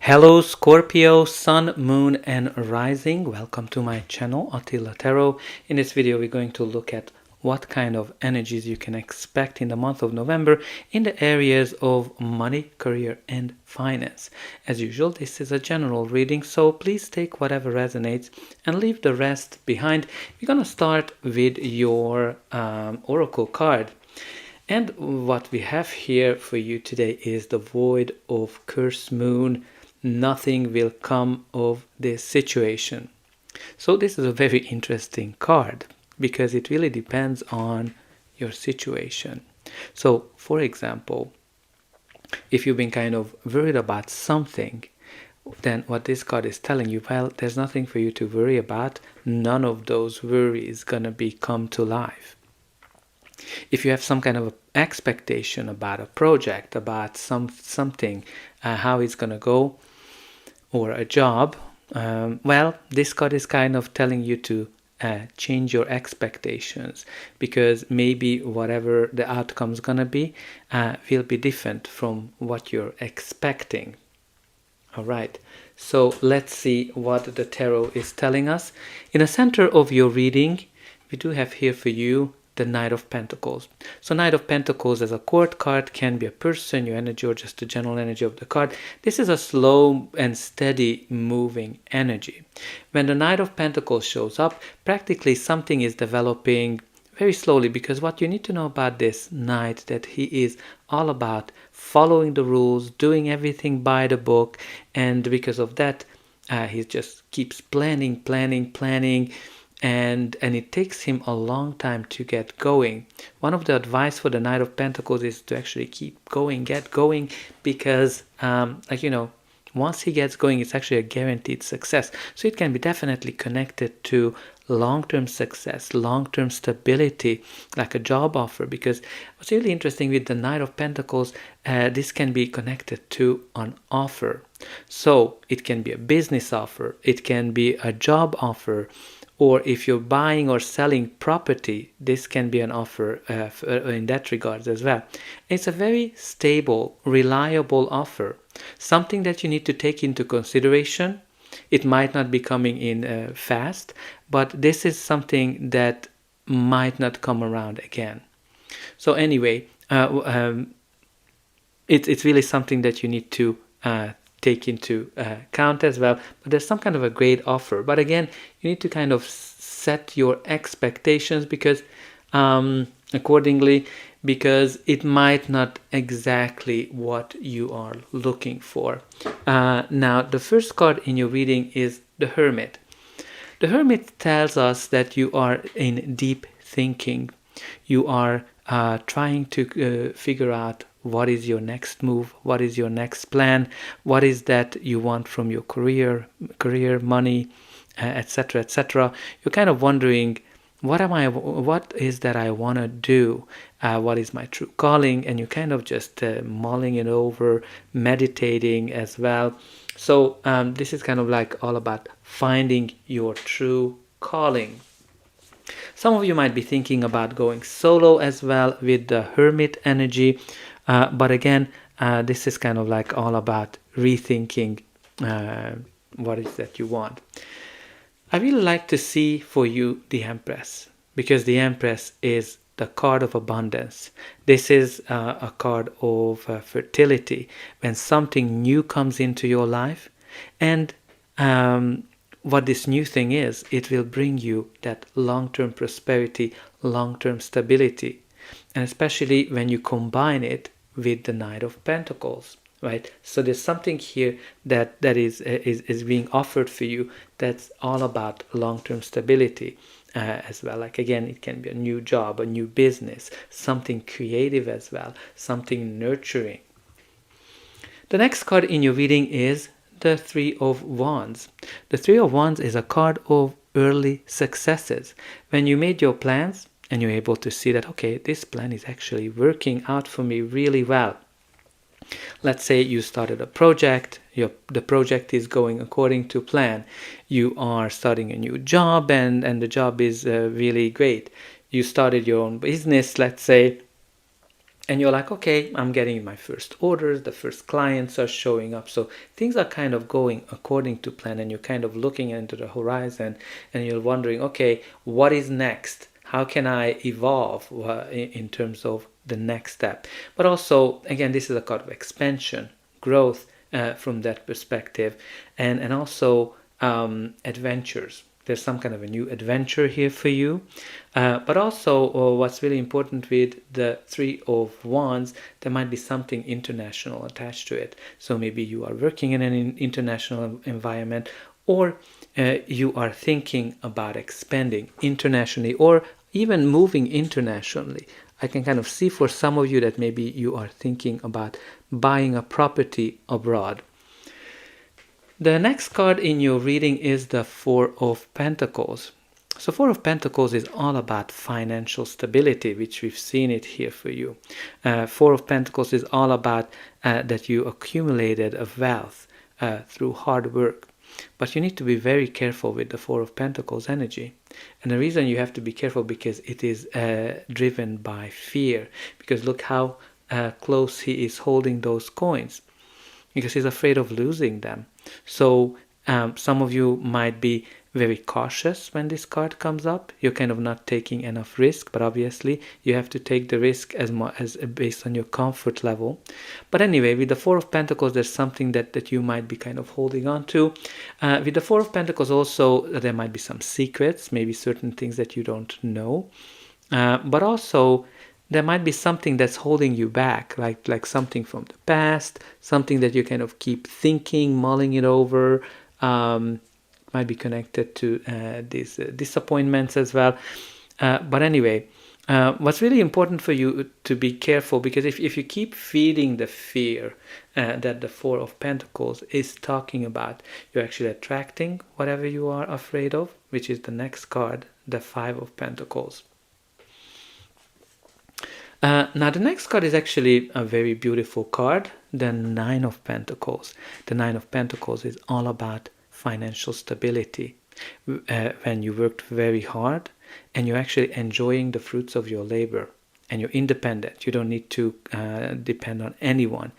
Hello Scorpio, Sun, Moon and Rising. Welcome to my channel, Attila Tarot. In this video we're going to look at what kind of energies you can expect in the month of November in the areas of money, career and finance. As usual, this is a general reading, so please take whatever resonates and leave the rest behind. We're going to start with your oracle card. And what we have here for you today is the void of cursed moon. Nothing will come of this situation. So this is a very interesting card because it really depends on your situation. So for example, if you've been kind of worried about something, then what this card is telling you, well, there's nothing for you to worry about. None of those worries gonna be come to life. If you have some kind of expectation about a project, about something, how it's gonna go, or a job, well, this card is kind of telling you to change your expectations, because maybe whatever the outcome is gonna be will be different from what you're expecting. All right, so let's see what the tarot is telling us. In the center of your reading, we do have here for you the Knight of Pentacles. So Knight of Pentacles as a court card can be a person, your energy, or just the general energy of the card. This is a slow and steady moving energy. When the Knight of Pentacles shows up, practically something is developing very slowly, because what you need to know about this Knight, that he is all about following the rules, doing everything by the book, and because of that, he just keeps planning, and it takes him a long time to get going. One of the advice for the Knight of Pentacles is to actually keep going, get going, because once he gets going, it's actually a guaranteed success. So it can be definitely connected to long-term success, long-term stability, like a job offer. Because what's really interesting with the Knight of Pentacles, this can be connected to an offer. So it can be a business offer, it can be a job offer, or if you're buying or selling property, this can be an offer in that regard as well. It's a very stable, reliable offer, something that you need to take into consideration. It might not be coming in fast, but this is something that might not come around again. So anyway, it's really something that you need to take into account as well. But there's some kind of a great offer. But again, you need to kind of set your expectations because accordingly, because it might not exactly what you are looking for. Now, the first card in your reading is the Hermit. The Hermit tells us that you are in deep thinking. You are trying to figure out what is your next move, what is your next plan, what is that you want from your career, money, etc., etc. You're kind of wondering, what is that I want to do? What is my true calling? And you're kind of just mulling it over, meditating as well. So this is kind of like all about finding your true calling. Some of you might be thinking about going solo as well with the Hermit energy. But again, this is kind of like all about rethinking what is that you want. I really like to see for you the Empress, because the Empress is the card of abundance. This is a card of fertility. When something new comes into your life, and what this new thing is, it will bring you that long-term prosperity, long-term stability. And especially when you combine it with the Knight of Pentacles, right? So there's something here that is being offered for you that's all about long-term stability as well. Like again, it can be a new job, a new business, something creative as well, something nurturing. The next card in your reading is the Three of Wands. The Three of Wands is a card of early successes. When you made your plans, and you're able to see that, okay, this plan is actually working out for me really well. Let's say you started a project, the project is going according to plan. You are starting a new job and the job is really great. You started your own business, let's say, And you're like, okay, I'm getting my first orders, the first clients are showing up. So things are kind of going according to plan, and you're kind of looking into the horizon and you're wondering, okay, what is next? How can I evolve in terms of the next step? But also, again, this is a kind of expansion, growth from that perspective, and also adventures. There's some kind of a new adventure here for you. But also, what's really important with the Three of Wands, there might be something international attached to it. So maybe you are working in an international environment, or you are thinking about expanding internationally, or even moving internationally. I can kind of see for some of you that maybe you are thinking about buying a property abroad. The next card in your reading is the Four of Pentacles. So Four of Pentacles is all about financial stability, which we've seen it here for you. Four of Pentacles is all about that you accumulated a wealth through hard work. But you need to be very careful with the Four of Pentacles energy. And the reason you have to be careful because it is driven by fear. Because look how close he is holding those coins. Because he's afraid of losing them. So some of you might be very cautious when this card comes up. You're kind of not taking enough risk, but obviously you have to take the risk as based on your comfort level. But anyway, with the Four of Pentacles, there's something that you might be kind of holding on to. With the Four of Pentacles also, there might be some secrets, maybe certain things that you don't know. But also, there might be something that's holding you back, like something from the past, something that you kind of keep thinking, mulling it over. Might be connected to these disappointments as well. But anyway, what's really important for you to be careful, because if you keep feeding the fear that the Four of Pentacles is talking about, you're actually attracting whatever you are afraid of, which is the next card, the Five of Pentacles. Now the next card is actually a very beautiful card, the Nine of Pentacles. The Nine of Pentacles is all about financial stability. When you worked very hard and you're actually enjoying the fruits of your labor and you're independent, you don't need to depend on anyone.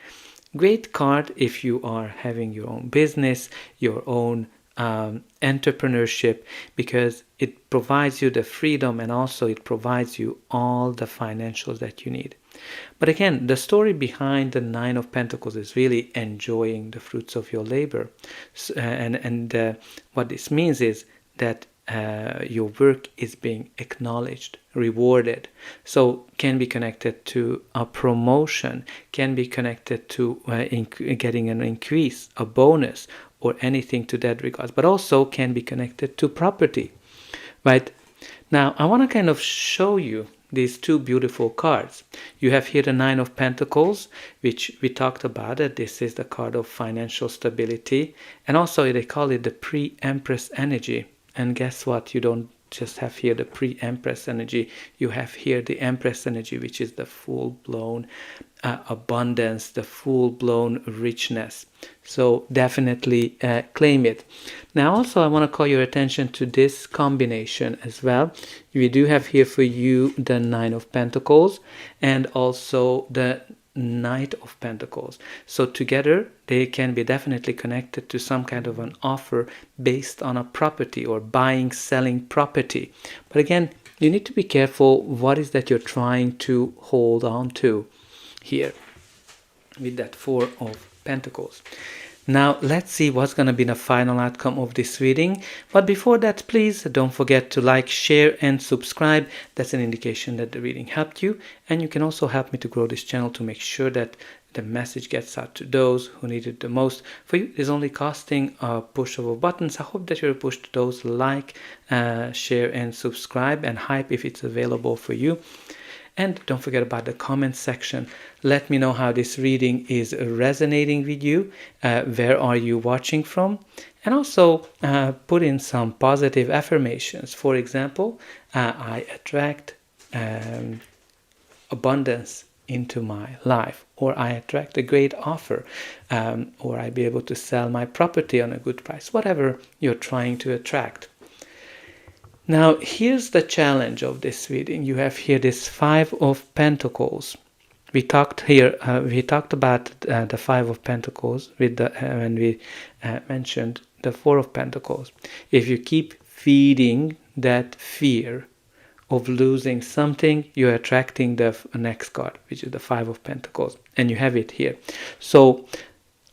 Great card if you are having your own business, your own entrepreneurship, because it provides you the freedom and also it provides you all the financials that you need. But again, the story behind the Nine of Pentacles is really enjoying the fruits of your labor. And what this means is that your work is being acknowledged, rewarded. So can be connected to a promotion, can be connected to getting an increase, a bonus, or anything to that regard, but also can be connected to property, right? Now, I want to kind of show you these two beautiful cards. You have here the Nine of Pentacles, which we talked about, that this is the card of financial stability, and also they call it the pre-Empress energy. And guess what? You don't just have here the pre-Empress energy, you have here the Empress energy, which is the full-blown abundance, the full-blown richness. So definitely claim it. Now also I want to call your attention to this combination as well. We do have here for you the Nine of Pentacles and also the Knight of Pentacles. So together they can be definitely connected to some kind of an offer based on a property or buying, selling property. But again, you need to be careful what is that you're trying to hold on to here with that Four of Pentacles. Now let's see what's going to be the final outcome of this reading. But before that, please don't forget to like, share and subscribe. That's an indication that the reading helped you. And you can also help me to grow this channel to make sure that the message gets out to those who need it the most. For you, it's only costing a push of a button. So I hope that you'll push those like, share and subscribe, and hype if it's available for you. And don't forget about the comment section. Let me know how this reading is resonating with you. Where are you watching from? And also put in some positive affirmations. For example, I attract abundance into my life, or I attract a great offer, or I be able to sell my property on a good price, whatever you're trying to attract. Now, here's the challenge of this reading. You have here this Five of Pentacles, We talked here. We talked about the Five of Pentacles with the when we mentioned the Four of Pentacles. If you keep feeding that fear of losing something, you're attracting the next card, which is the Five of Pentacles, and you have it here. So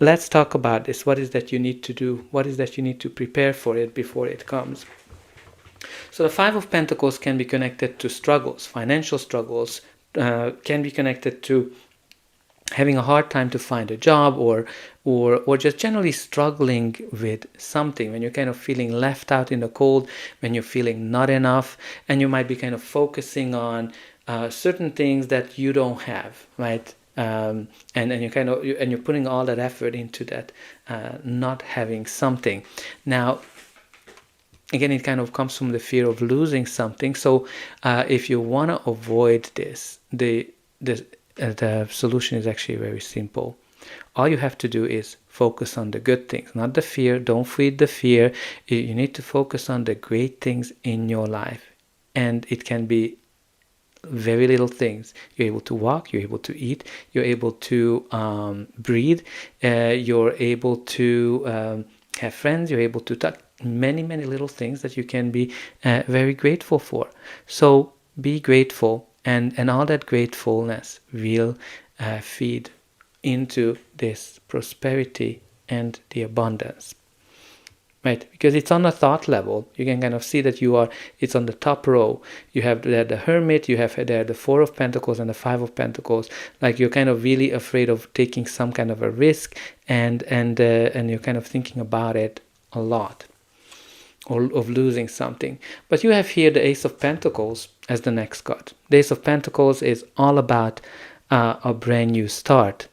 let's talk about this. What is that you need to do? What is that you need to prepare for it before it comes? So the Five of Pentacles can be connected to struggles, financial struggles, can be connected to having a hard time to find a job, or just generally struggling with something, when you're kind of feeling left out in the cold, when you're feeling not enough, and you might be kind of focusing on certain things that you don't have, right? And you're putting all that effort into that not having something. Now, again, it kind of comes from the fear of losing something. So if you want to avoid this, the solution is actually very simple. All you have to do is focus on the good things, not the fear. Don't feed the fear. You need to focus on the great things in your life. And it can be very little things. You're able to walk, you're able to eat, you're able to breathe, you're able to have friends, you're able to talk. Many little things that you can be very grateful for. So be grateful, and all that gratefulness will feed into this prosperity and the abundance, right? Because it's on a thought level. You can kind of see that it's on the top row. You have there the Hermit, you have there the Four of Pentacles and the Five of Pentacles. Like, you're kind of really afraid of taking some kind of a risk, and you're kind of thinking about it a lot, or of losing something. But you have here the Ace of Pentacles as the next card. The Ace of Pentacles is all about a brand new start.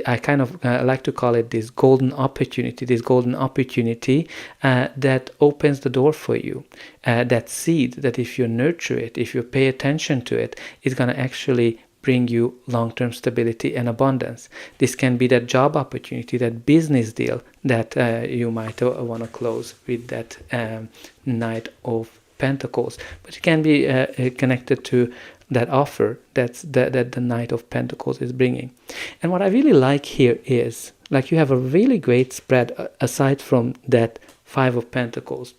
I kind of like to call it this golden opportunity that opens the door for you. That seed that, if you nurture it, if you pay attention to it, is going to actually bring you long-term stability and abundance. This can be that job opportunity, that business deal that you might want to close with that Knight of Pentacles. But it can be connected to that offer that the Knight of Pentacles is bringing. And what I really like here is, like, you have a really great spread aside from that Five of Pentacles.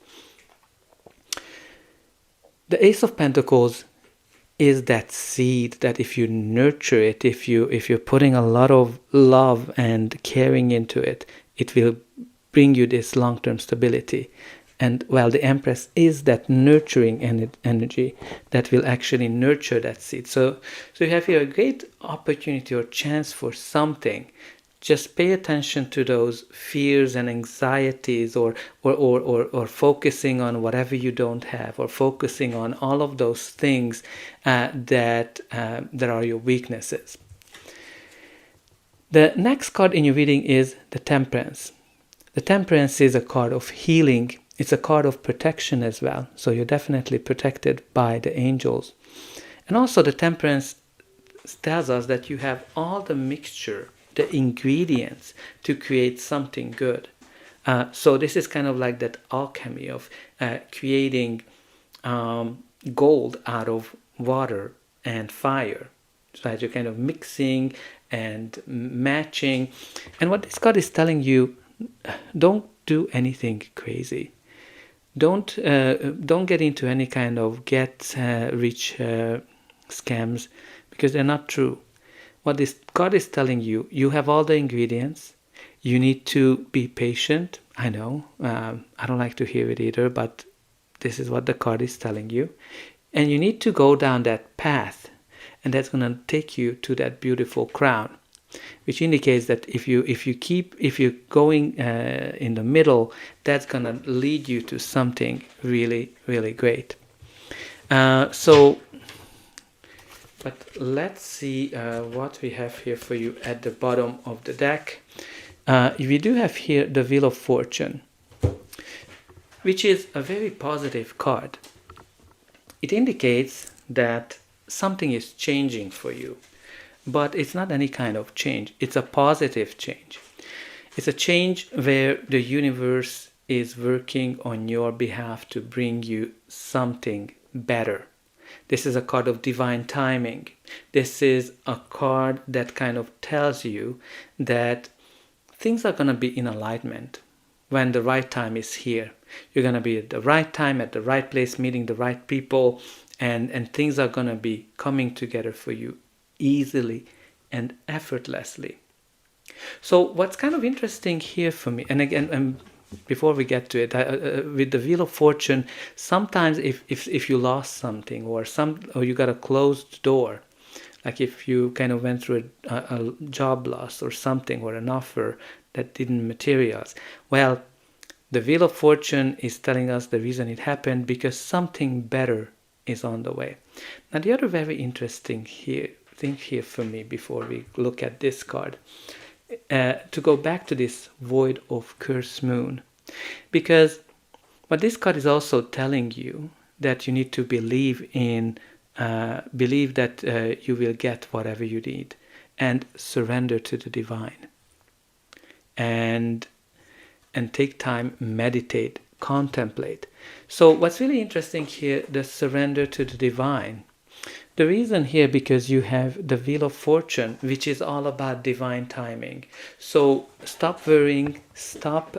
The Ace of Pentacles is that seed that, if you nurture it, if you're putting a lot of love and caring into it, it will bring you this long-term stability. And while the Empress is that nurturing energy that will actually nurture that seed. So you have here a great opportunity or chance for something. Just pay attention to those fears and anxieties, or focusing on whatever you don't have, or focusing on all of those things that are your weaknesses. The next card in your reading is the Temperance. The Temperance is a card of healing. It's a card of protection as well. So you're definitely protected by the angels. And also the Temperance tells us that you have all the mixture, the ingredients to create something good. So this is kind of like that alchemy of creating gold out of water and fire. So that you're kind of mixing and matching. And what this card is telling you, don't do anything crazy. Don't get into any kind of get-rich scams, because they're not true. What this card is telling you, you have all the ingredients. You need to be patient. I know, I don't like to hear it either, but this is what the card is telling you. And you need to go down that path, and that's going to take you to that beautiful crown, which indicates that if you're going in the middle, that's going to lead you to something really, really great. But let's see what we have here for you at the bottom of the deck. We do have here the Wheel of Fortune, which is a very positive card. It indicates that something is changing for you, but it's not any kind of change. It's a positive change. It's a change where the universe is working on your behalf to bring you something better. This is a card of divine timing. This is a card that kind of tells you that things are going to be in alignment when the right time is here. You're going to be at the right time, at the right place, meeting the right people, and things are going to be coming together for you easily and effortlessly. So what's kind of interesting here for me, and again, before we get to it, with the Wheel of Fortune, sometimes if you lost something or you got a closed door, like if you kind of went through a job loss or something, or an offer that didn't materialize, well, the Wheel of Fortune is telling us the reason it happened, because something better is on the way. Now, the other very interesting thing here for me, before we look at this card, to go back to this Void of Curse Moon, because what this card is also telling you, that you need to believe that you will get whatever you need, and surrender to the divine, and take time, meditate, contemplate. So what's really interesting here, the surrender to the divine. The reason here, because you have the Wheel of Fortune, which is all about divine timing. So stop worrying, stop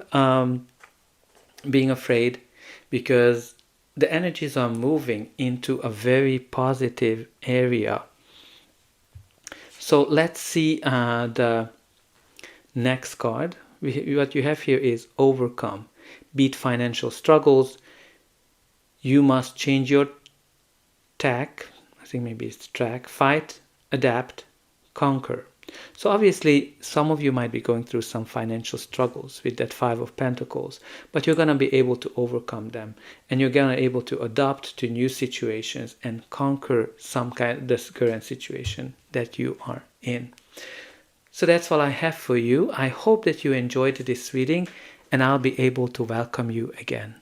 being afraid, because the energies are moving into a very positive area. So let's see the next card. What you have here is overcome, beat financial struggles. You must change your tack. I think maybe it's track. Fight, adapt, conquer. So obviously, some of you might be going through some financial struggles with that Five of Pentacles, but you're going to be able to overcome them, and you're going to be able to adapt to new situations and conquer this current situation that you are in. So that's all I have for you. I hope that you enjoyed this reading, and I'll be able to welcome you again.